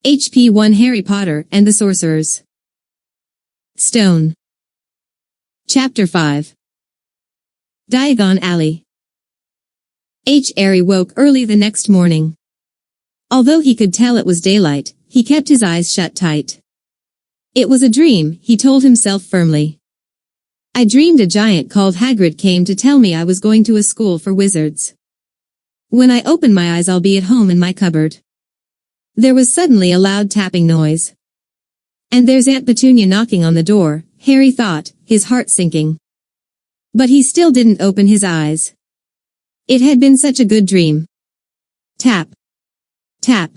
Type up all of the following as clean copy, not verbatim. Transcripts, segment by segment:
HP1 Harry Potter and the Sorcerer's Stone. Chapter 5. Diagon Alley. Harry woke early the next morning. Although he could tell it was daylight, he kept his eyes shut tight. It was a dream, he told himself firmly. I dreamed a giant called Hagrid came to tell me I was going to a school for wizards. When I open my eyes I'll be at home in my cupboard. There was suddenly a loud tapping noise. And there's Aunt Petunia knocking on the door, Harry thought, his heart sinking. But he still didn't open his eyes. It had been such a good dream. Tap. Tap.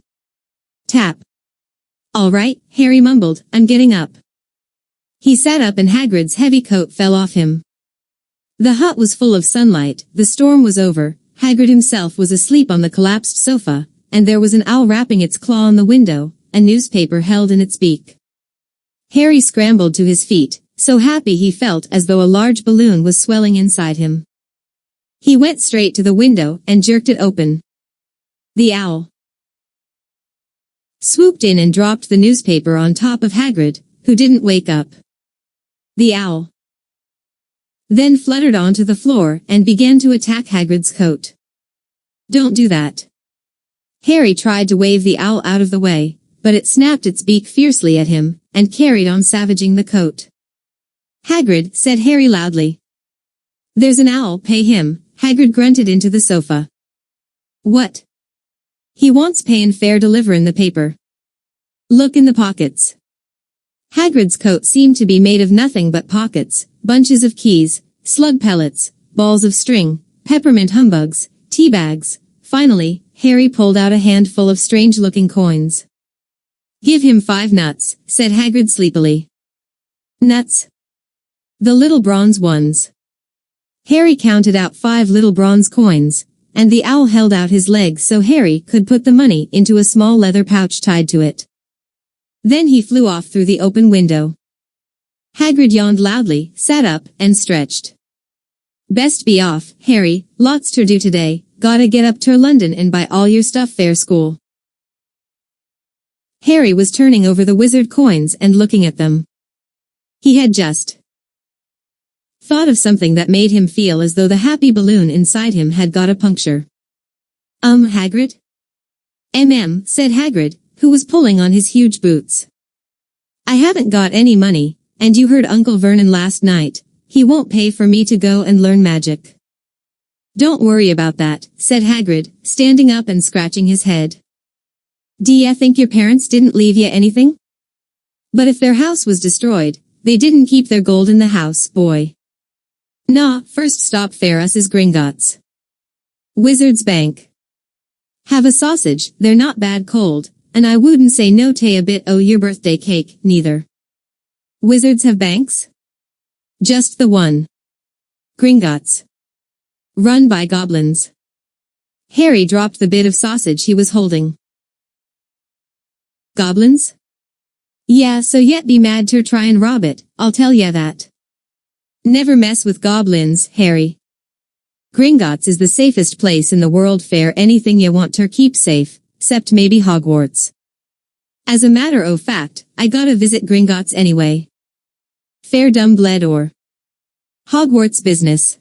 Tap. All right, Harry mumbled, I'm getting up. He sat up and Hagrid's heavy coat fell off him. The hut was full of sunlight, the storm was over, Hagrid himself was asleep on the collapsed sofa, and there was an owl rapping its claw on the window, a newspaper held in its beak. Harry scrambled to his feet, so happy he felt as though a large balloon was swelling inside him. He went straight to the window and jerked it open. The owl swooped in and dropped the newspaper on top of Hagrid, who didn't wake up. The owl then fluttered onto the floor and began to attack Hagrid's coat. Don't do that. Harry tried to wave the owl out of the way, but it snapped its beak fiercely at him, and carried on savaging the coat. Hagrid, said Harry loudly. There's an owl, pay him, Hagrid grunted into the sofa. What? He wants pay and fair deliverin' the paper. Look in the pockets. Hagrid's coat seemed to be made of nothing but pockets, bunches of keys, slug pellets, balls of string, peppermint humbugs, tea bags. Finally, Harry pulled out a handful of strange-looking coins. Give him 5 nuts, said Hagrid sleepily. Nuts? The little bronze ones. Harry counted out 5 little bronze coins, and the owl held out his legs so Harry could put the money into a small leather pouch tied to it. Then he flew off through the open window. Hagrid yawned loudly, sat up, and stretched. Best be off, Harry, lots to do today, gotta get up to London and buy all your stuff for school. Harry was turning over the wizard coins and looking at them. He had just thought of something that made him feel as though the happy balloon inside him had got a puncture. Hagrid? Said Hagrid, who was pulling on his huge boots. I haven't got any money, and you heard Uncle Vernon last night, he won't pay for me to go and learn magic. Don't worry about that, said Hagrid, standing up and scratching his head. D'ya think your parents didn't leave ya anything? But if their house was destroyed, they didn't keep their gold in the house, boy. Nah, first stop for us is Gringotts. Wizard's Bank. Have a sausage, they're not bad cold, and I wouldn't say no to a bit o' your birthday cake, neither. Wizards have banks? Just the one. Gringotts. Run by goblins. Harry dropped the bit of sausage he was holding. Goblins? Yeah, so yet be mad to try and rob it, I'll tell ya that. Never mess with goblins, Harry. Gringotts is the safest place in the world for anything ya want to keep safe, except maybe Hogwarts. As a matter of fact, I gotta visit Gringotts anyway. Fair dumb bled or Hogwarts business.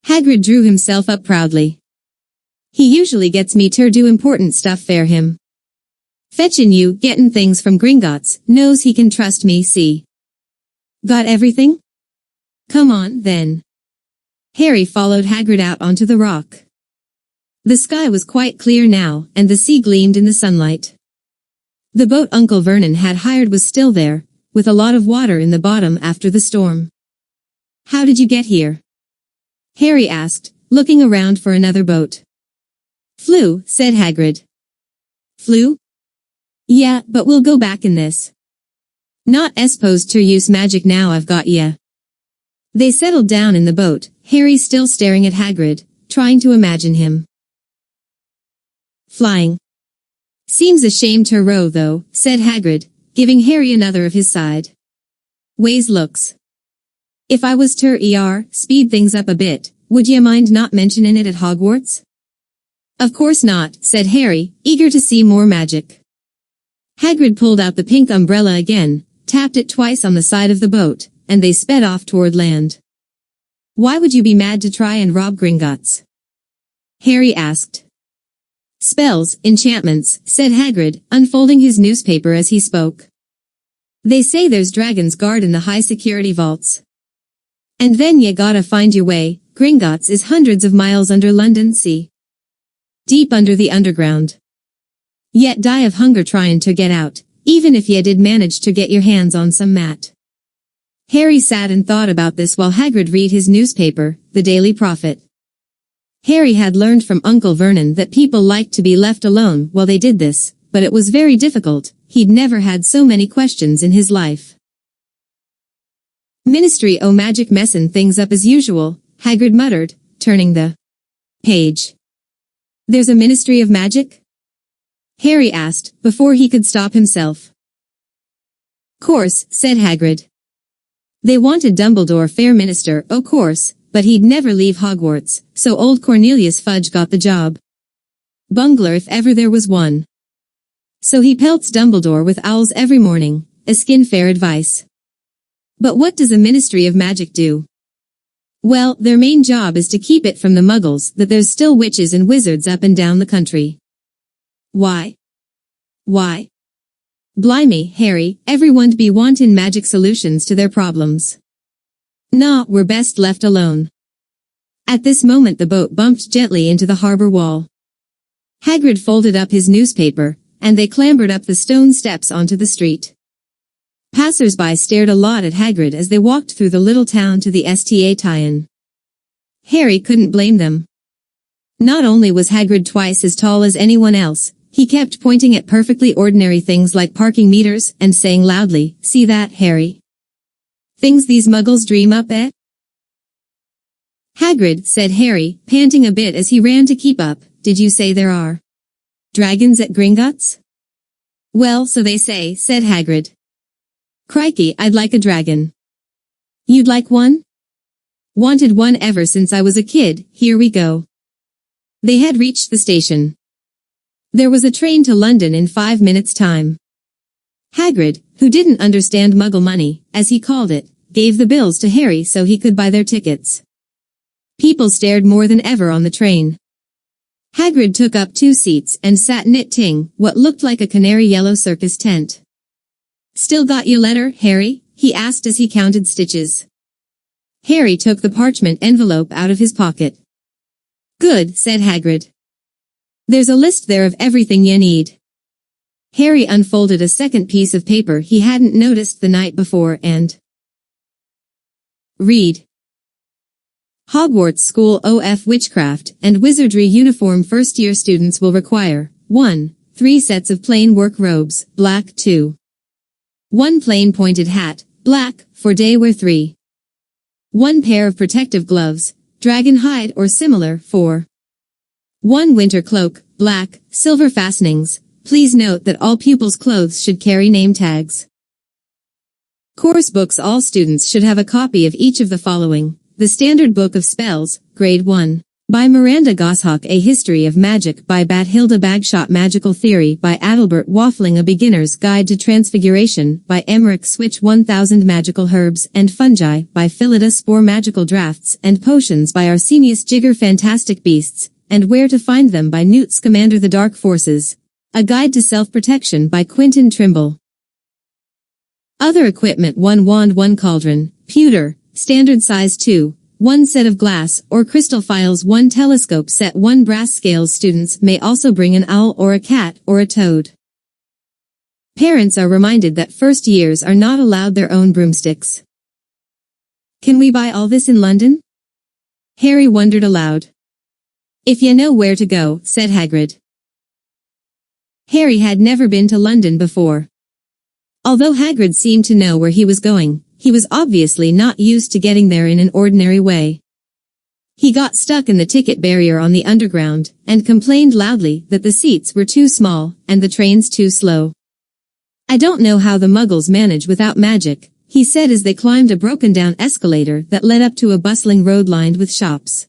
Hagrid drew himself up proudly. He usually gets me to do important stuff for him. Fetchin' you, gettin' things from Gringotts, knows he can trust me, see. Got everything? Come on, then. Harry followed Hagrid out onto the rock. The sky was quite clear now, and the sea gleamed in the sunlight. The boat Uncle Vernon had hired was still there, with a lot of water in the bottom after the storm. How did you get here? Harry asked, looking around for another boat. Flew, said Hagrid. Flew? Yeah, but we'll go back in this. Not supposed to use magic now I've got ya. They settled down in the boat, Harry still staring at Hagrid, trying to imagine him flying. Seems a shame to row though, said Hagrid, giving Harry another of his side ways looks. If I was to speed things up a bit, would ye mind not mentioning it at Hogwarts? Of course not, said Harry, eager to see more magic. Hagrid pulled out the pink umbrella again, tapped it twice on the side of the boat, and they sped off toward land. "Why would you be mad to try and rob Gringotts?" Harry asked. "Spells, enchantments," said Hagrid, unfolding his newspaper as he spoke. "They say there's dragons guard in the high-security vaults. And then you gotta find your way. Gringotts is hundreds of miles under London Sea. Deep under the underground. Yet die of hunger trying to get out, even if you did manage to get your hands on some mat." Harry sat and thought about this while Hagrid read his newspaper, The Daily Prophet. Harry had learned from Uncle Vernon that people liked to be left alone while they did this, but it was very difficult. He'd never had so many questions in his life. "Ministry o' Magic messin' things up as usual," Hagrid muttered, turning the page. "There's a Ministry of Magic?" Harry asked, before he could stop himself. "Course," said Hagrid. "They wanted Dumbledore fair minister, o' course, but he'd never leave Hogwarts, so old Cornelius Fudge got the job. Bungler if ever there was one. So he pelts Dumbledore with owls every morning, a skin fair advice. But what does a Ministry of Magic do? Well, their main job is to keep it from the muggles that there's still witches and wizards up and down the country." "Why? Why? Blimey, Harry, everyone'd be wantin' magic solutions to their problems. Nah, we're best left alone." At this moment the boat bumped gently into the harbor wall. Hagrid folded up his newspaper, and they clambered up the stone steps onto the street. Passers-by stared a lot at Hagrid as they walked through the little town to the STA tie-in. Harry couldn't blame them. Not only was Hagrid twice as tall as anyone else, he kept pointing at perfectly ordinary things like parking meters and saying loudly, "See that, Harry? Things these muggles dream up, eh?" "Hagrid," said Harry, panting a bit as he ran to keep up, "did you say there are dragons at Gringotts?" "Well, so they say," said Hagrid. "Crikey, I'd like a dragon." "You'd like one?" "Wanted one ever since I was a kid, here we go." They had reached the station. There was a train to London in 5 minutes' time. Hagrid, who didn't understand Muggle money, as he called it, gave the bills to Harry so he could buy their tickets. People stared more than ever on the train. Hagrid took up 2 seats and sat knitting what looked like a canary yellow circus tent. "Still got your letter, Harry?" he asked as he counted stitches. Harry took the parchment envelope out of his pocket. "Good," said Hagrid. "There's a list there of everything you need." Harry unfolded a second piece of paper he hadn't noticed the night before and read. Hogwarts School of Witchcraft and Wizardry uniform first-year students will require 1. 3 sets of plain work robes, black 2. 1 plain pointed hat, black, for day wear 3. 1 pair of protective gloves, dragon hide or similar, 4. 1 winter cloak, black, silver fastenings. Please note that all pupils' clothes should carry name tags. Course books. All students should have a copy of each of the following. The Standard Book of Spells, Grade 1. By Miranda Goshawk. A History of Magic by Bathilda Bagshot. Magical Theory by Adalbert Waffling. A Beginner's Guide to Transfiguration by Emmerich Switch. 1000 Magical Herbs and Fungi by Phillida Spore. Magical Drafts and Potions by Arsenius Jigger. Fantastic Beasts and Where to Find Them by Newt Scamander. The Dark Forces. A Guide to Self-Protection by Quentin Trimble. Other equipment. 1 wand, 1 cauldron, pewter, standard size 2, 1 set of glass or crystal files, 1 telescope set, 1 brass scales. Students may also bring an owl or a cat or a toad. Parents are reminded that first years are not allowed their own broomsticks. Can we buy all this in London? Harry wondered aloud. If you know where to go, said Hagrid. Harry had never been to London before. Although Hagrid seemed to know where he was going, he was obviously not used to getting there in an ordinary way. He got stuck in the ticket barrier on the underground, and complained loudly that the seats were too small, and the trains too slow. "I don't know how the Muggles manage without magic," he said as they climbed a broken-down escalator that led up to a bustling road lined with shops.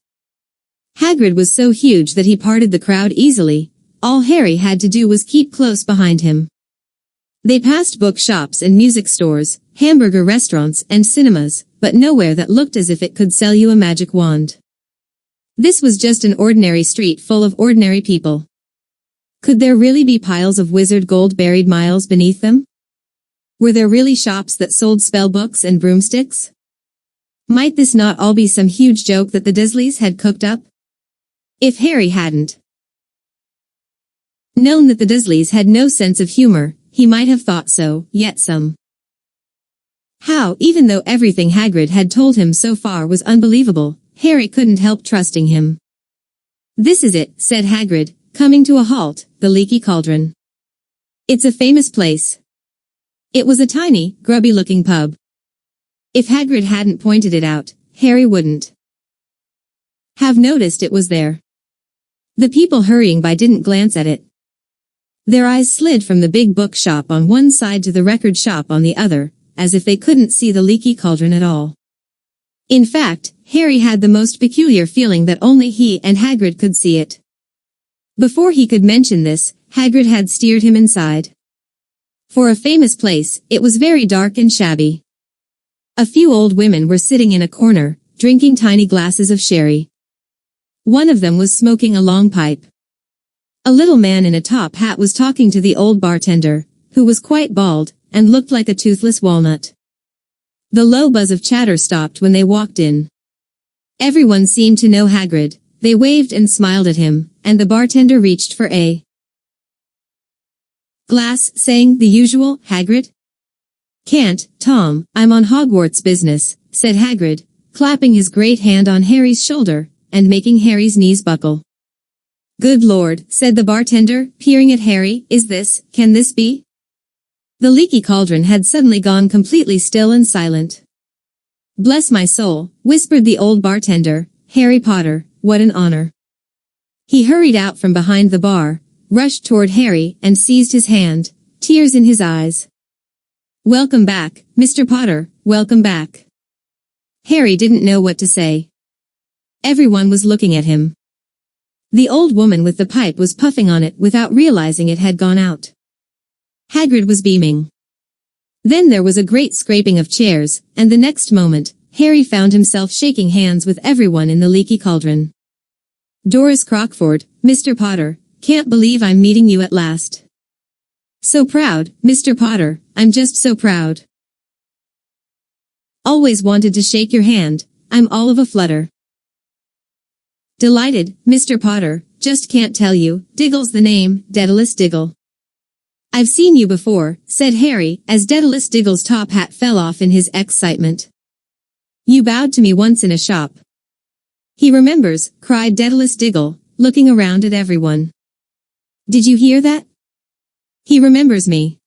Hagrid was so huge that he parted the crowd easily. All Harry had to do was keep close behind him. They passed bookshops and music stores, hamburger restaurants and cinemas, but nowhere that looked as if it could sell you a magic wand. This was just an ordinary street full of ordinary people. Could there really be piles of wizard gold buried miles beneath them? Were there really shops that sold spell books and broomsticks? Might this not all be some huge joke that the Dursleys had cooked up? If Harry hadn't known that the Dursleys had no sense of humor, he might have thought so, yet some. How, even though everything Hagrid had told him so far was unbelievable, Harry couldn't help trusting him. "This is it," said Hagrid, coming to a halt, "the Leaky Cauldron. It's a famous place." It was a tiny, grubby-looking pub. If Hagrid hadn't pointed it out, Harry wouldn't have noticed it was there. The people hurrying by didn't glance at it. Their eyes slid from the big bookshop on one side to the record shop on the other, as if they couldn't see the Leaky Cauldron at all. In fact, Harry had the most peculiar feeling that only he and Hagrid could see it. Before he could mention this, Hagrid had steered him inside. For a famous place, it was very dark and shabby. A few old women were sitting in a corner, drinking tiny glasses of sherry. One of them was smoking a long pipe. A little man in a top hat was talking to the old bartender, who was quite bald, and looked like a toothless walnut. The low buzz of chatter stopped when they walked in. Everyone seemed to know Hagrid. They waved and smiled at him, and the bartender reached for a glass, saying, "The usual, Hagrid?" "Can't, Tom, I'm on Hogwarts business," said Hagrid, clapping his great hand on Harry's shoulder, and making Harry's knees buckle. "Good Lord," said the bartender, peering at Harry, can this be?" The Leaky Cauldron had suddenly gone completely still and silent. "Bless my soul," whispered the old bartender, "Harry Potter, what an honor." He hurried out from behind the bar, rushed toward Harry, and seized his hand, tears in his eyes. "Welcome back, Mr. Potter, welcome back." Harry didn't know what to say. Everyone was looking at him. The old woman with the pipe was puffing on it without realizing it had gone out. Hagrid was beaming. Then there was a great scraping of chairs, and the next moment, Harry found himself shaking hands with everyone in the Leaky Cauldron. "Doris Crockford, Mr. Potter, can't believe I'm meeting you at last. So proud, Mr. Potter, I'm just so proud. Always wanted to shake your hand, I'm all of a flutter." "Delighted, Mr. Potter, just can't tell you, Diggle's the name, Daedalus Diggle." "I've seen you before," said Harry, as Daedalus Diggle's top hat fell off in his excitement. "You bowed to me once in a shop." "He remembers," cried Daedalus Diggle, looking around at everyone. "Did you hear that? He remembers me."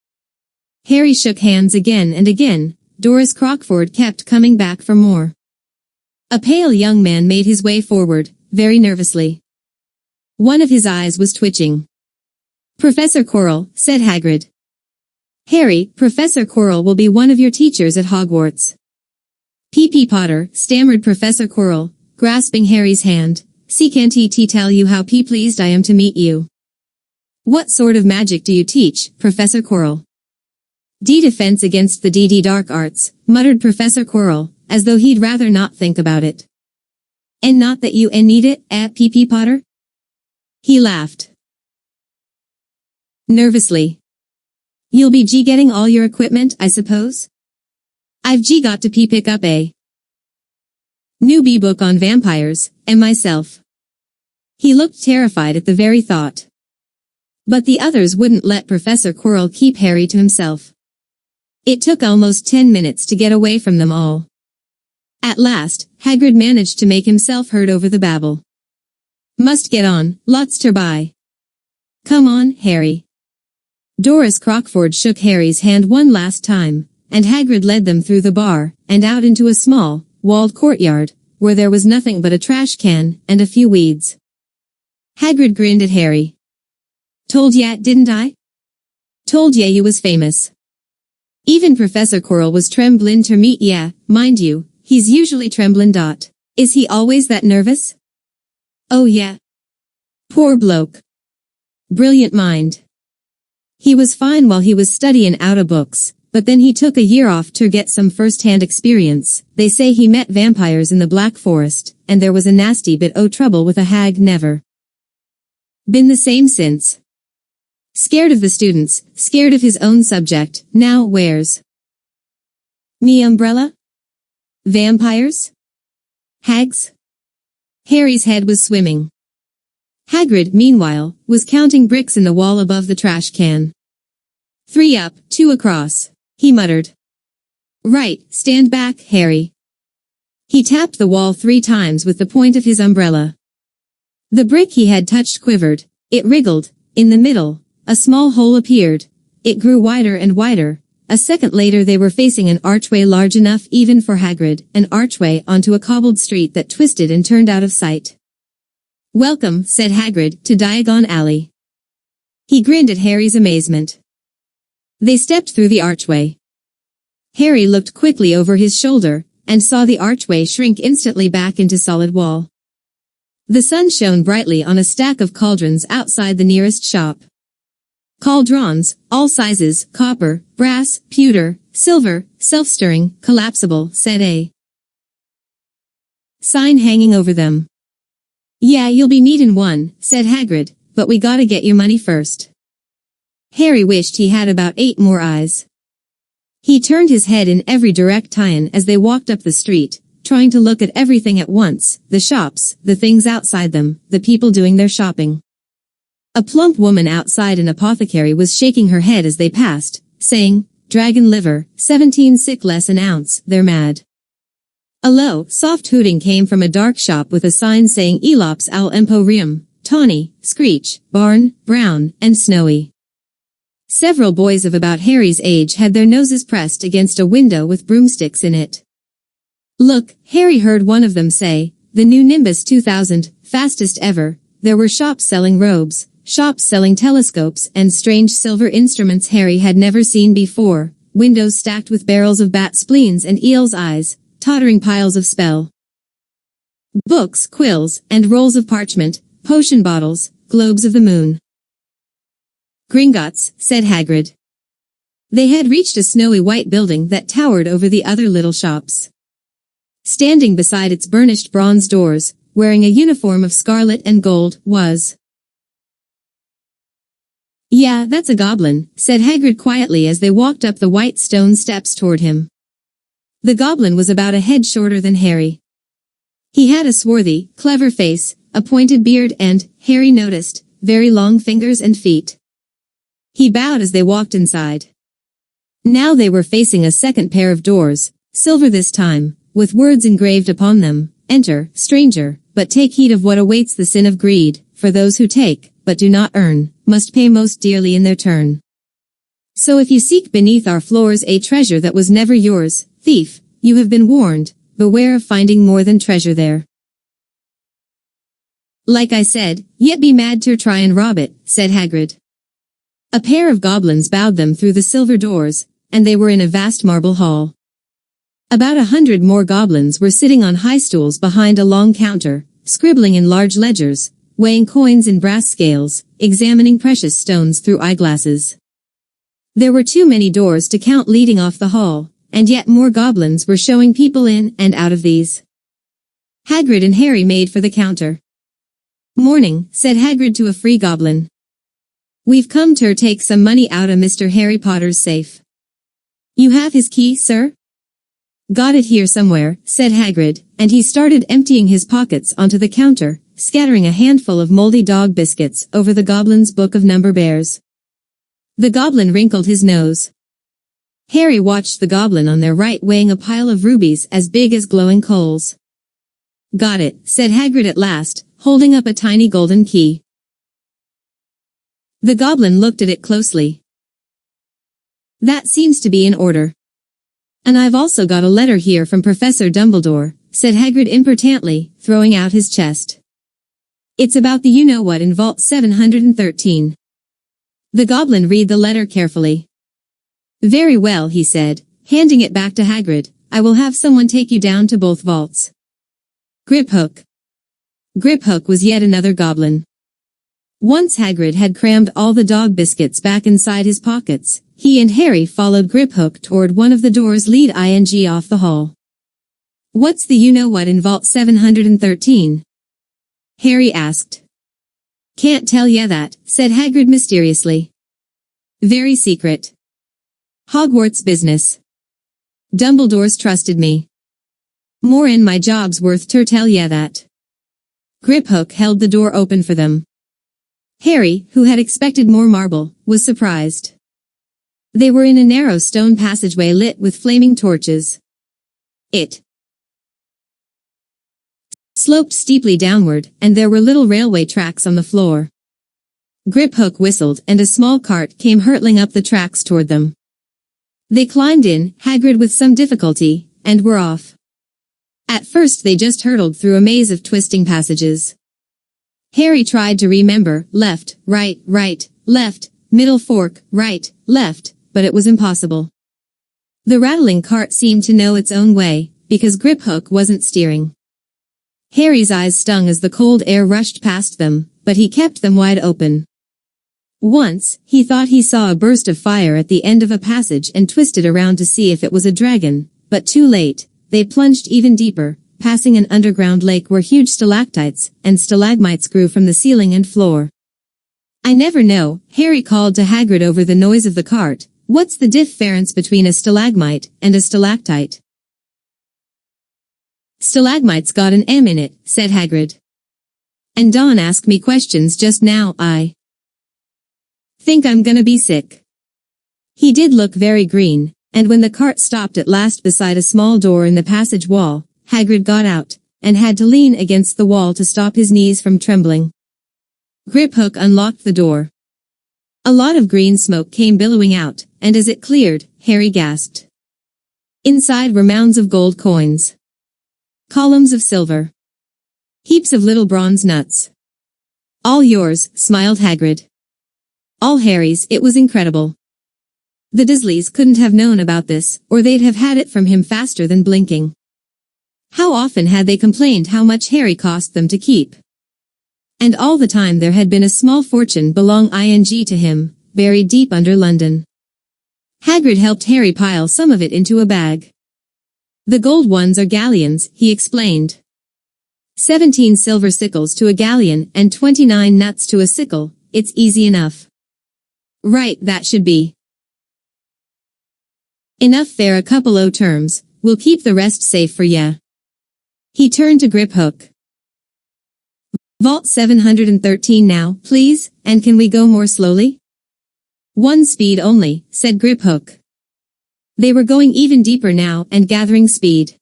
Harry shook hands again and again. Doris Crockford kept coming back for more. A pale young man made his way forward, very nervously. One of his eyes was twitching. "Professor Quirrell," said Hagrid. "Harry, Professor Quirrell will be one of your teachers at Hogwarts." "P.P. Potter," stammered Professor Quirrell, grasping Harry's hand. "Can't tell you how pleased I am to meet you." "What sort of magic do you teach, Professor Quirrell?" "Defense against the dark arts," muttered Professor Quirrell, as though he'd rather not think about it. "And not that you need it, P.P. Potter?" He laughed nervously. "You'll be getting all your equipment, I suppose?" "I've got to pick up a new book on vampires, and myself." He looked terrified at the very thought. But the others wouldn't let Professor Quirrell keep Harry to himself. It took almost 10 minutes to get away from them all. At last, Hagrid managed to make himself heard over the babble. "Must get on, lots to buy." "Come on, Harry." Doris Crockford shook Harry's hand one last time, and Hagrid led them through the bar, and out into a small, walled courtyard, where there was nothing but a trash can, and a few weeds. Hagrid grinned at Harry. "Told ya, didn't I? Told ya you was famous." Even Professor Quirrell was tremblin' to meet ya, mind you, he's usually tremblin'. Is he always that nervous? "Oh yeah. Poor bloke. Brilliant mind. He was fine while he was studying out of books, but then he took a year off to get some first-hand experience. They say he met vampires in the Black Forest, and there was a nasty bit o' trouble with a hag. Never been the same since. Scared of the students, scared of his own subject, now wears me umbrella? Vampires? Hags? Harry's head was swimming. Hagrid, meanwhile, was counting bricks in the wall above the trash can. 3 up, 2 across, he muttered. Right, stand back, Harry. He tapped the wall 3 times with the point of his umbrella. The brick he had touched quivered, it wriggled, in the middle, a small hole appeared. It grew wider and wider. A second later they were facing an archway large enough even for Hagrid, an archway onto a cobbled street that twisted and turned out of sight. Welcome, said Hagrid, to Diagon Alley. He grinned at Harry's amazement. They stepped through the archway. Harry looked quickly over his shoulder, and saw the archway shrink instantly back into solid wall. The sun shone brightly on a stack of cauldrons outside the nearest shop. Cauldrons, all sizes, copper, brass, pewter, silver, self-stirring, collapsible, said a sign hanging over them. Yeah, you'll be needin' one, said Hagrid, but we gotta get your money first. Harry wished he had about 8 more eyes. He turned his head in every direction as they walked up the street, trying to look at everything at once, the shops, the things outside them, the people doing their shopping. A plump woman outside an apothecary was shaking her head as they passed, saying, Dragon liver, 17 sick less an ounce, they're mad. A low, soft hooting came from a dark shop with a sign saying Elops al Emporium, tawny, screech, barn, brown, and snowy. Several boys of about Harry's age had their noses pressed against a window with broomsticks in it. Look, Harry heard one of them say, the new Nimbus 2000, fastest ever. There were shops selling robes, shops selling telescopes and strange silver instruments Harry had never seen before, windows stacked with barrels of bat spleens and eel's eyes, tottering piles of spell books, quills, and rolls of parchment, potion bottles, globes of the moon. Gringotts, said Hagrid. They had reached a snowy white building that towered over the other little shops. Standing beside its burnished bronze doors, wearing a uniform of scarlet and gold, was Yeah, that's a goblin, said Hagrid quietly as they walked up the white stone steps toward him. The goblin was about a head shorter than Harry. He had a swarthy, clever face, a pointed beard and, Harry noticed, very long fingers and feet. He bowed as they walked inside. Now they were facing a second pair of doors, silver this time, with words engraved upon them, Enter, stranger, but take heed of what awaits the sin of greed, for those who take, but do not earn, must pay most dearly in their turn. So if you seek beneath our floors a treasure that was never yours, thief, you have been warned, beware of finding more than treasure there. Like I said, yet be mad to try and rob it, said Hagrid. A pair of goblins bowed them through the silver doors, and they were in a vast marble hall. About 100 more goblins were sitting on high stools behind a long counter, scribbling in large ledgers, weighing coins in brass scales, examining precious stones through eyeglasses. There were too many doors to count leading off the hall, and yet more goblins were showing people in and out of these. Hagrid and Harry made for the counter. Morning, said Hagrid to a free goblin. We've come to take some money out of Mr. Harry Potter's safe. You have his key, sir? Got it here somewhere, said Hagrid, and he started emptying his pockets onto the counter, scattering a handful of moldy dog biscuits over the goblin's book of number bears. The goblin wrinkled his nose. Harry watched the goblin on their right weighing a pile of rubies as big as glowing coals. Got it, said Hagrid at last, holding up a tiny golden key. The goblin looked at it closely. That seems to be in order. And I've also got a letter here from Professor Dumbledore, said Hagrid impertinently, throwing out his chest. It's about the you-know-what in Vault 713. The goblin read the letter carefully. Very well, he said, handing it back to Hagrid, I will have someone take you down to both vaults. Griphook. Griphook was yet another goblin. Once Hagrid had crammed all the dog biscuits back inside his pockets, he and Harry followed Griphook toward one of the doors lead off the hall. What's the you-know-what in Vault 713? Harry asked. Can't tell ya that, said Hagrid mysteriously. Very secret. Hogwarts business. Dumbledore's trusted me. More'n my job's worth ter tell ya that. Griphook held the door open for them. Harry, who had expected more marble, was surprised. They were in a narrow stone passageway lit with flaming torches. It sloped steeply downward, and there were little railway tracks on the floor. Griphook whistled and a small cart came hurtling up the tracks toward them. They climbed in, Hagrid with some difficulty, and were off. At first they just hurtled through a maze of twisting passages. Harry tried to remember, left, right, left, middle fork, right, left, but it was impossible. The rattling cart seemed to know its own way, because Griphook wasn't steering. Harry's eyes stung as the cold air rushed past them, but he kept them wide open. Once, he thought he saw a burst of fire at the end of a passage and twisted around to see if it was a dragon, but too late, they plunged even deeper, passing an underground lake where huge stalactites and stalagmites grew from the ceiling and floor. I never know, Harry called to Hagrid over the noise of the cart, what's the difference between a stalagmite and a stalactite? Stalagmite's got an M in it, said Hagrid. And Dawn asked me questions just now, I think I'm gonna be sick. He did look very green, and when the cart stopped at last beside a small door in the passage wall, Hagrid got out, and had to lean against the wall to stop his knees from trembling. Griphook unlocked the door. A lot of green smoke came billowing out, and as it cleared, Harry gasped. Inside were mounds of gold coins. Columns of silver. Heaps of little bronze nuts. All yours, smiled Hagrid. All Harry's, it was incredible. The Dursleys couldn't have known about this, or they'd have had it from him faster than blinking. How often had they complained how much Harry cost them to keep? And all the time there had been a small fortune belonging to him, buried deep under London. Hagrid helped Harry pile some of it into a bag. The gold ones are galleons, he explained. 17 silver sickles to a galleon and 29 nuts to a sickle, it's easy enough. Right, that should be enough there a couple o' terms, we'll keep the rest safe for ya. He turned to Griphook. Vault 713 now, please, and can we go more slowly? One speed only, said Griphook. They were going even deeper now and gathering speed.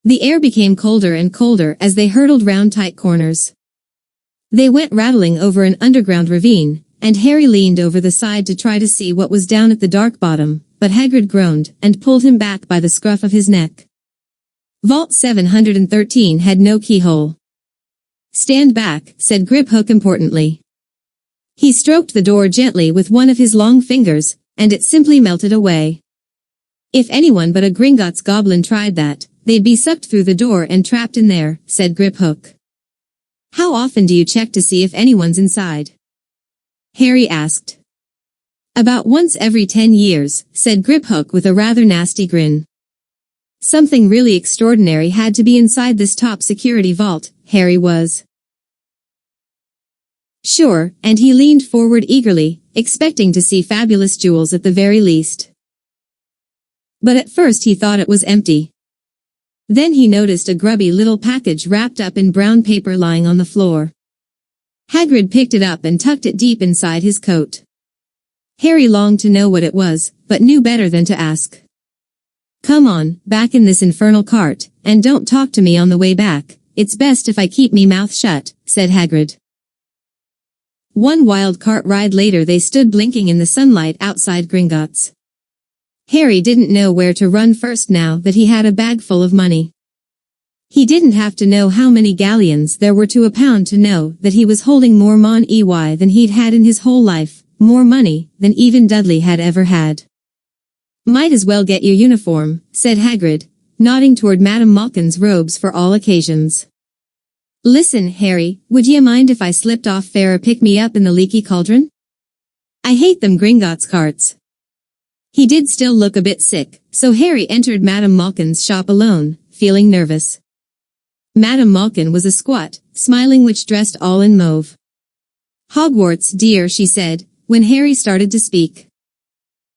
The air became colder and colder as they hurtled round tight corners. They went rattling over an underground ravine, and Harry leaned over the side to try to see what was down at the dark bottom, but Hagrid groaned and pulled him back by the scruff of his neck. Vault 713 had no keyhole. Stand back, said Griphook importantly. He stroked the door gently with one of his long fingers, and it simply melted away. If anyone but a Gringotts goblin tried that, they'd be sucked through the door and trapped in there, said Griphook. How often do you check to see if anyone's inside? Harry asked. About once every 10 years, said Griphook with a rather nasty grin. Something really extraordinary had to be inside this top security vault, Harry was sure, and he leaned forward eagerly, expecting to see fabulous jewels at the very least. But at first he thought it was empty. Then he noticed a grubby little package wrapped up in brown paper lying on the floor. Hagrid picked it up and tucked it deep inside his coat. Harry longed to know what it was, but knew better than to ask. Come on, back in this infernal cart, and don't talk to me on the way back. It's best if I keep me mouth shut, said Hagrid. One wild cart ride later they stood blinking in the sunlight outside Gringotts. Harry didn't know where to run first now that he had a bag full of money. He didn't have to know how many galleons there were to a pound to know that he was holding more mon-ey than he'd had in his whole life, more money than even Dudley had ever had. Might as well get your uniform, said Hagrid, nodding toward Madame Malkin's robes for all occasions. Listen, Harry, would ye mind if I slipped off fair a pick-me-up in the leaky cauldron? I hate them Gringotts carts. He did still look a bit sick, so Harry entered Madame Malkin's shop alone, feeling nervous. Madame Malkin was a squat, smiling witch dressed all in mauve. Hogwarts, dear, she said, when Harry started to speak.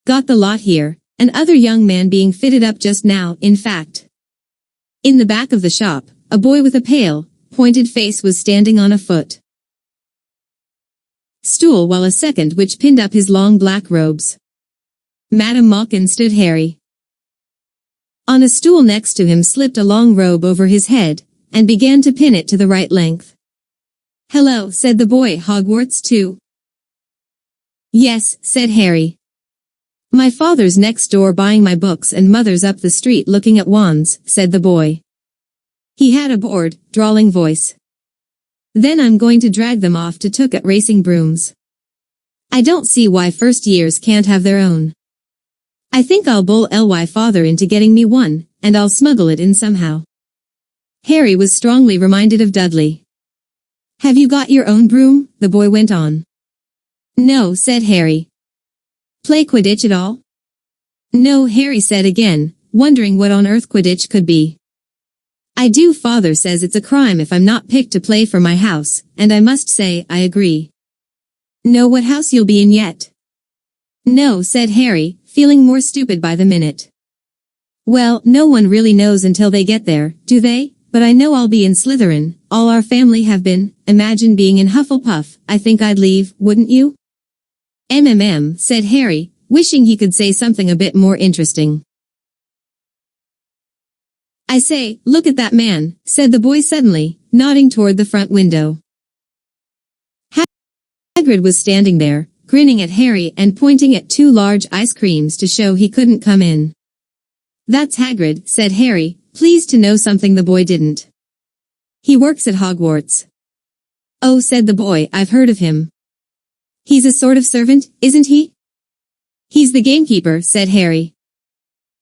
Got the lot here, an other young man being fitted up just now, in fact. In the back of the shop, a boy with a pale, pointed face was standing on a foot stool while a second witch pinned up his long black robes. Madame Malkin stood Harry. On a stool next to him slipped a long robe over his head, and began to pin it to the right length. Hello, said the boy. Hogwarts too? Yes, said Harry. My father's next door buying my books and mother's up the street looking at wands, said the boy. He had a bored, drawling voice. Then I'm going to drag them off to took at racing brooms. I don't see why first years can't have their own. I think I'll bull ly father into getting me one, and I'll smuggle it in somehow. Harry was strongly reminded of Dudley. Have you got your own broom? The boy went on. No, said Harry. Play Quidditch at all? No, Harry said again, wondering what on earth Quidditch could be. I do. Father says it's a crime if I'm not picked to play for my house, and I must say, I agree. Know what house you'll be in yet? No, said Harry, feeling more stupid by the minute. Well, no one really knows until they get there, do they? But I know I'll be in Slytherin, all our family have been. Imagine being in Hufflepuff. I think I'd leave, wouldn't you? Said Harry, wishing he could say something a bit more interesting. I say, look at that man, said the boy suddenly, nodding toward the front window. Hagrid was standing there, grinning at Harry and pointing at two large ice creams to show he couldn't come in. That's Hagrid, said Harry, pleased to know something the boy didn't. He works at Hogwarts. Oh, said the boy, I've heard of him. He's a sort of servant, isn't he? He's the gamekeeper, said Harry.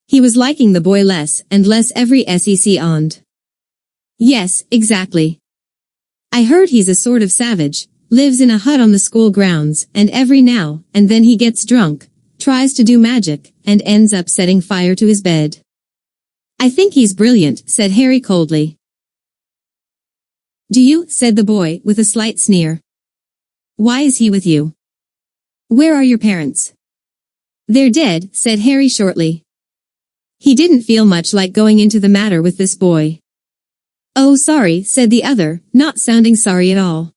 He was liking the boy less and less every sec ond. Yes, exactly. I heard he's a sort of savage, lives in a hut on the school grounds, and every now and then he gets drunk, tries to do magic, and ends up setting fire to his bed. I think he's brilliant, said Harry coldly. Do you? Said the boy, with a slight sneer. Why is he with you? Where are your parents? They're dead, said Harry shortly. He didn't feel much like going into the matter with this boy. Oh, sorry, said the other, not sounding sorry at all.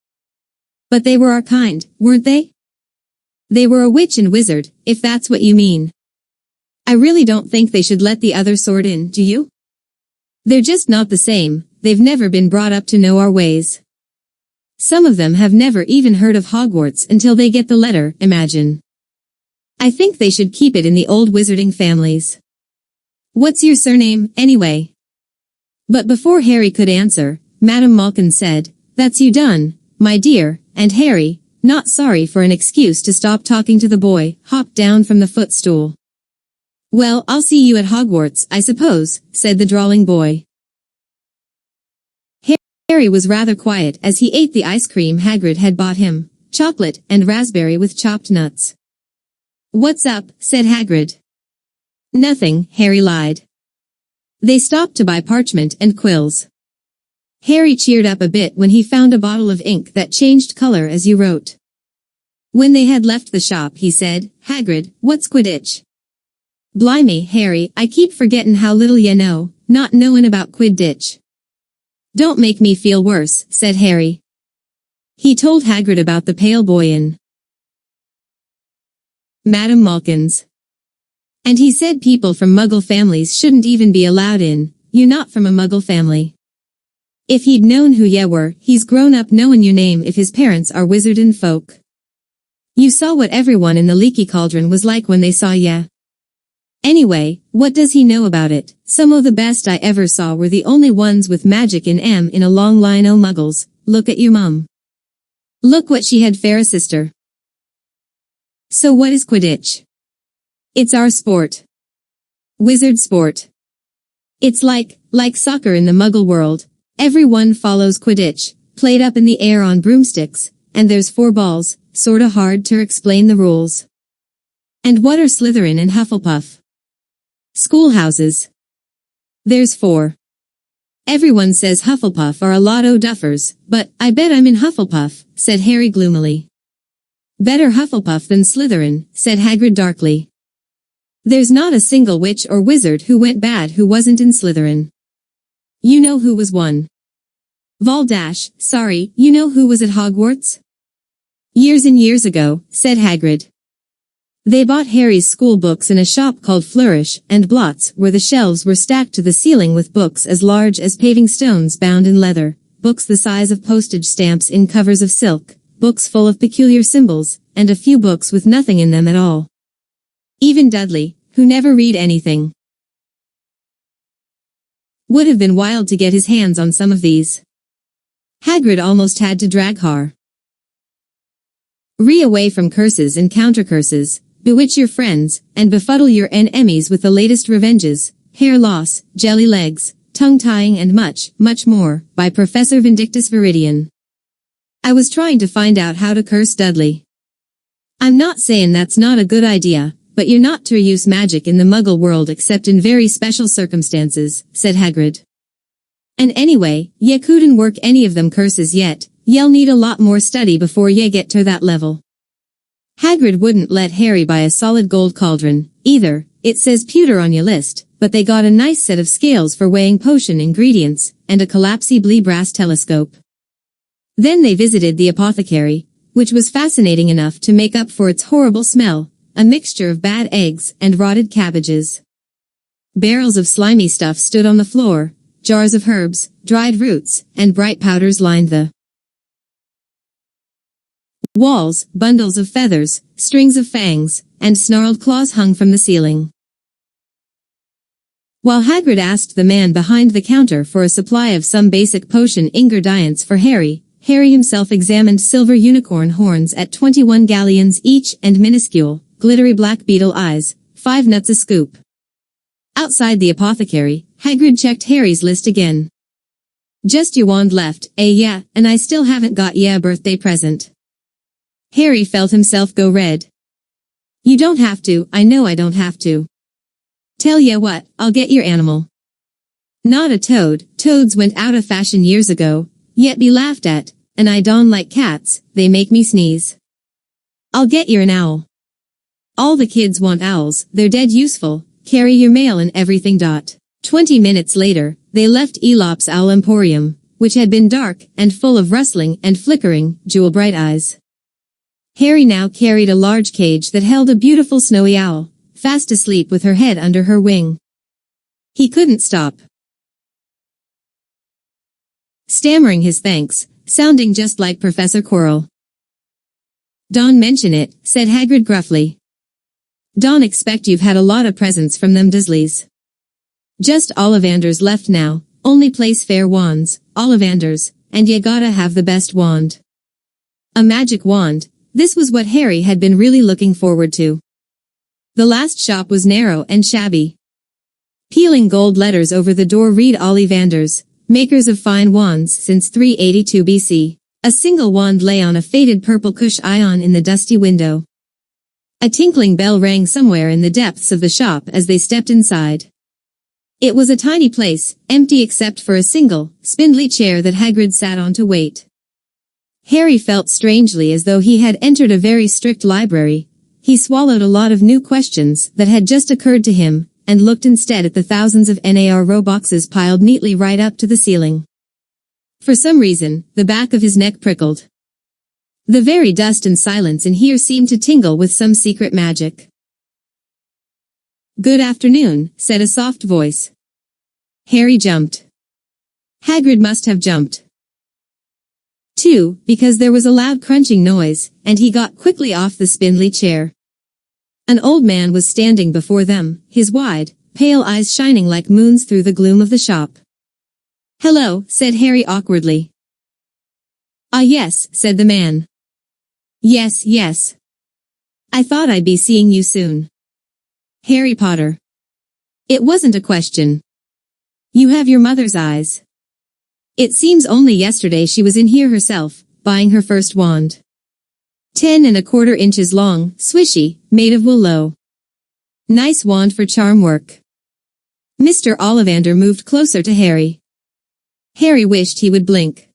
But they were our kind, weren't they? They were a witch and wizard, if that's what you mean. I really don't think they should let the other sort in, do you? They're just not the same, they've never been brought up to know our ways. Some of them have never even heard of Hogwarts until they get the letter, imagine. I think they should keep it in the old wizarding families. What's your surname, anyway? But before Harry could answer, Madame Malkin said, That's you done, my dear, and Harry, not sorry for an excuse to stop talking to the boy, hopped down from the footstool. Well, I'll see you at Hogwarts, I suppose, said the drawling boy. Harry was rather quiet as he ate the ice cream Hagrid had bought him, chocolate and raspberry with chopped nuts. What's up? Said Hagrid. Nothing, Harry lied. They stopped to buy parchment and quills. Harry cheered up a bit when he found a bottle of ink that changed color as you wrote. When they had left the shop he said, Hagrid, what's Quidditch? Blimey, Harry, I keep forgettin' how little you know, not knowin' about Quidditch. Don't make me feel worse, said Harry. He told Hagrid about the pale boy in Madame Malkin's. And he said people from Muggle families shouldn't even be allowed in. You're not from a Muggle family. If he'd known who ye were, he's grown up knowin' your name if his parents are wizardin' folk. You saw what everyone in the leaky cauldron was like when they saw ye. Anyway, what does he know about it? Some of the best I ever saw were the only ones with magic in a long line o' muggles. Look at your mum. Look what she had fair a sister. So what is Quidditch? It's our sport. Wizard sport. It's like soccer in the Muggle world. Everyone follows Quidditch, played up in the air on broomsticks, and there's 4 balls, sorta hard to explain the rules. And what are Slytherin and Hufflepuff? Schoolhouses. There's 4. Everyone says Hufflepuff are a lot o' duffers, but I bet I'm in Hufflepuff, said Harry gloomily. Better Hufflepuff than Slytherin, said Hagrid darkly. There's not a single witch or wizard who went bad who wasn't in Slytherin. You know who was one. Valdash, sorry, you know who was at Hogwarts? Years and years ago, said Hagrid. They bought Harry's school books in a shop called Flourish and Blots, where the shelves were stacked to the ceiling with books as large as paving stones bound in leather, books the size of postage stamps in covers of silk, books full of peculiar symbols, and a few books with nothing in them at all. Even Dudley, who never read anything, would have been wild to get his hands on some of these. Hagrid almost had to drag Harry away from curses and counter-curses, bewitch your friends, and befuddle your enemies with the latest revenges, hair loss, jelly legs, tongue-tying and much, much more, by Professor Vindictus Viridian. I was trying to find out how to curse Dudley. I'm not saying that's not a good idea, but you're not to use magic in the Muggle world except in very special circumstances, said Hagrid. And anyway, ye couldn't work any of them curses yet, ye'll need a lot more study before ye get to that level. Hagrid wouldn't let Harry buy a solid gold cauldron, either. It says pewter on your list, but they got a nice set of scales for weighing potion ingredients, and a collapsibly brass telescope. Then they visited the apothecary, which was fascinating enough to make up for its horrible smell, a mixture of bad eggs and rotted cabbages. Barrels of slimy stuff stood on the floor, jars of herbs, dried roots, and bright powders lined the walls, bundles of feathers, strings of fangs, and snarled claws hung from the ceiling. While Hagrid asked the man behind the counter for a supply of some basic potion ingredients for Harry himself examined silver unicorn horns at 21 galleons each and minuscule, glittery black beetle eyes, 5 nuts a scoop. Outside the apothecary, Hagrid checked Harry's list again. Just your wand left, yeah, and I still haven't got ya a birthday present. Harry felt himself go red. You don't have to, I know I don't have to. Tell ya what, I'll get your animal. Not a toad, toads went out of fashion years ago, yet be laughed at, and I don't like cats, they make me sneeze. I'll get you an owl. All the kids want owls, they're dead useful, carry your mail and everything. 20 minutes later, they left Elop's Owl Emporium, which had been dark and full of rustling and flickering, jewel-bright eyes. Harry now carried a large cage that held a beautiful snowy owl, fast asleep with her head under her wing. He couldn't stop stammering his thanks, sounding just like Professor Quirrell. Don't mention it, said Hagrid gruffly. Don't expect you've had a lot of presents from them Dursleys. Just Ollivanders left now, only place fair wands, Ollivanders, and ye gotta have the best wand. A magic wand. This was what Harry had been really looking forward to. The last shop was narrow and shabby. Peeling gold letters over the door read Ollivanders, makers of fine wands since 382 BC. A single wand lay on a faded purple cushion in the dusty window. A tinkling bell rang somewhere in the depths of the shop as they stepped inside. It was a tiny place, empty except for a single, spindly chair that Hagrid sat on to wait. Harry felt strangely as though he had entered a very strict library. He swallowed a lot of new questions that had just occurred to him, and looked instead at the thousands of NARO boxes piled neatly right up to the ceiling. For some reason, the back of his neck prickled. The very dust and silence in here seemed to tingle with some secret magic. Good afternoon, said a soft voice. Harry jumped. Hagrid must have jumped too, because there was a loud crunching noise, and he got quickly off the spindly chair. An old man was standing before them, his wide, pale eyes shining like moons through the gloom of the shop. Hello, said Harry awkwardly. Ah yes, said the man. Yes, yes. I thought I'd be seeing you soon. Harry Potter. It wasn't a question. You have your mother's eyes. It seems only yesterday she was in here herself, buying her first wand. 10¼ inches long, swishy, made of willow. Nice wand for charm work. Mr. Ollivander moved closer to Harry. Harry wished he would blink.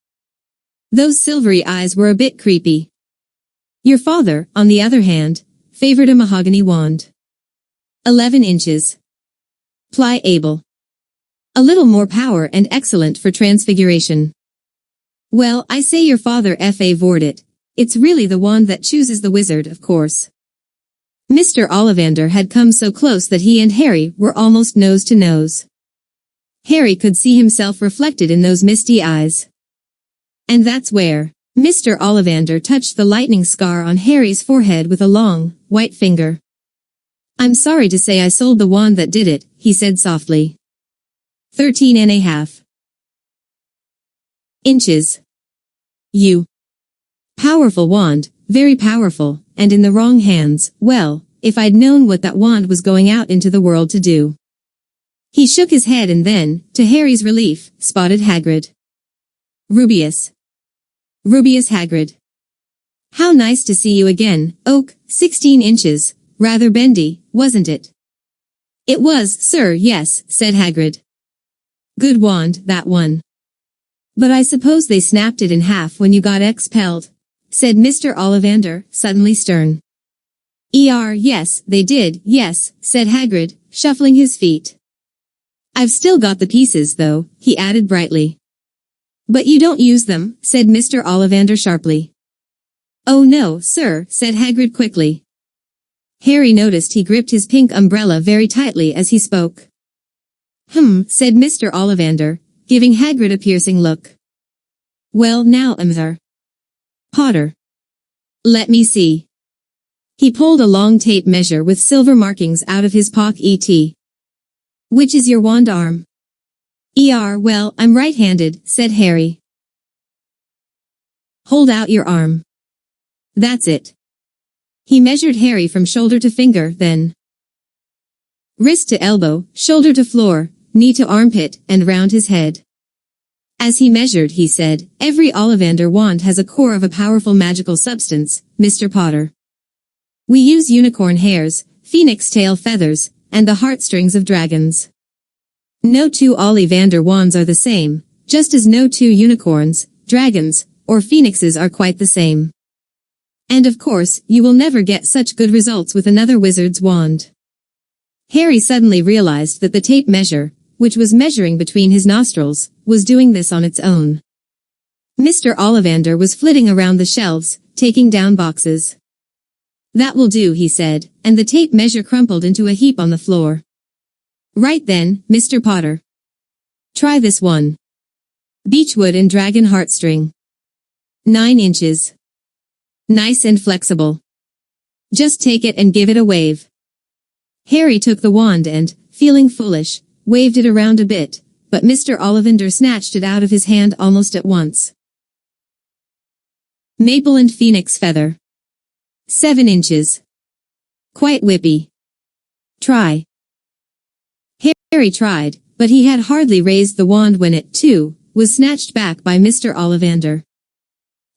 Those silvery eyes were a bit creepy. Your father, on the other hand, favored a mahogany wand. 11 inches. Pliable. A little more power and excellent for transfiguration. Well, I say your father favored it. It's really the wand that chooses the wizard, of course. Mr. Ollivander had come so close that he and Harry were almost nose to nose. Harry could see himself reflected in those misty eyes. And that's where Mr. Ollivander touched the lightning scar on Harry's forehead with a long, white finger. I'm sorry to say I sold the wand that did it, he said softly. 13½ inches. You. Powerful wand, very powerful, and in the wrong hands. Well, if I'd known what that wand was going out into the world to do. He shook his head and then, to Harry's relief, spotted Hagrid. Rubeus. Rubeus Hagrid. How nice to see you again, Oak. 16 inches, rather bendy, wasn't it? It was, sir, yes, said Hagrid. Good wand, that one. But I suppose they snapped it in half when you got expelled, said Mr. Ollivander, suddenly stern. Yes, they did, yes, said Hagrid, shuffling his feet. I've still got the pieces, though, he added brightly. But you don't use them, said Mr. Ollivander sharply. Oh no, sir, said Hagrid quickly. Harry noticed he gripped his pink umbrella very tightly as he spoke. Said Mr. Ollivander, giving Hagrid a piercing look. Well now, Mr. Potter. Let me see. He pulled a long tape measure with silver markings out of his pocket. Which is your wand arm? Well, I'm right-handed, said Harry. Hold out your arm. That's it. He measured Harry from shoulder to finger, then wrist to elbow, shoulder to floor, knee to armpit, and round his head. As he measured, he said, every Ollivander wand has a core of a powerful magical substance, Mr. Potter. We use unicorn hairs, phoenix tail feathers, and the heartstrings of dragons. No two Ollivander wands are the same, just as no two unicorns, dragons, or phoenixes are quite the same. And of course, you will never get such good results with another wizard's wand. Harry suddenly realized that the tape measure, which was measuring between his nostrils, was doing this on its own. Mr. Ollivander was flitting around the shelves, taking down boxes. That will do, he said, and the tape measure crumpled into a heap on the floor. Right then, Mr. Potter. Try this one. Beechwood and dragon heartstring. 9 inches. Nice and flexible. Just take it and give it a wave. Harry took the wand and, feeling foolish, waved it around a bit, but Mr. Ollivander snatched it out of his hand almost at once. Maple and phoenix feather. 7 inches. Quite whippy. Try. Harry tried, but he had hardly raised the wand when it, too, was snatched back by Mr. Ollivander.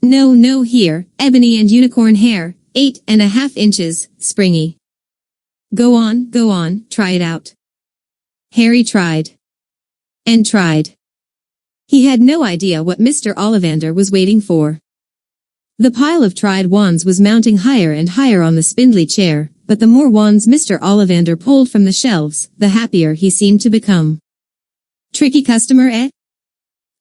No, here, ebony and unicorn hair, 8½ inches, springy. Go on, try it out. Harry tried. And tried. He had no idea what Mr. Ollivander was waiting for. The pile of tried wands was mounting higher and higher on the spindly chair, but the more wands Mr. Ollivander pulled from the shelves, the happier he seemed to become. Tricky customer, eh?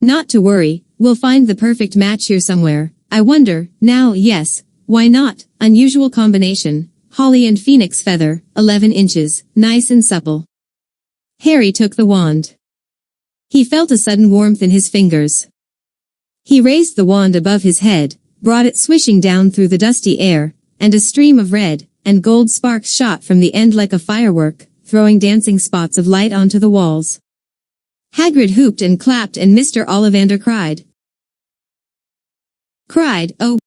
Not to worry, we'll find the perfect match here somewhere. I wonder, now, yes, why not? Unusual combination, holly and phoenix feather, 11 inches, nice and supple. Harry took the wand. He felt a sudden warmth in his fingers. He raised the wand above his head, brought it swishing down through the dusty air, and a stream of red and gold sparks shot from the end like a firework, throwing dancing spots of light onto the walls. Hagrid hooped and clapped and Mr. Ollivander cried. Oh,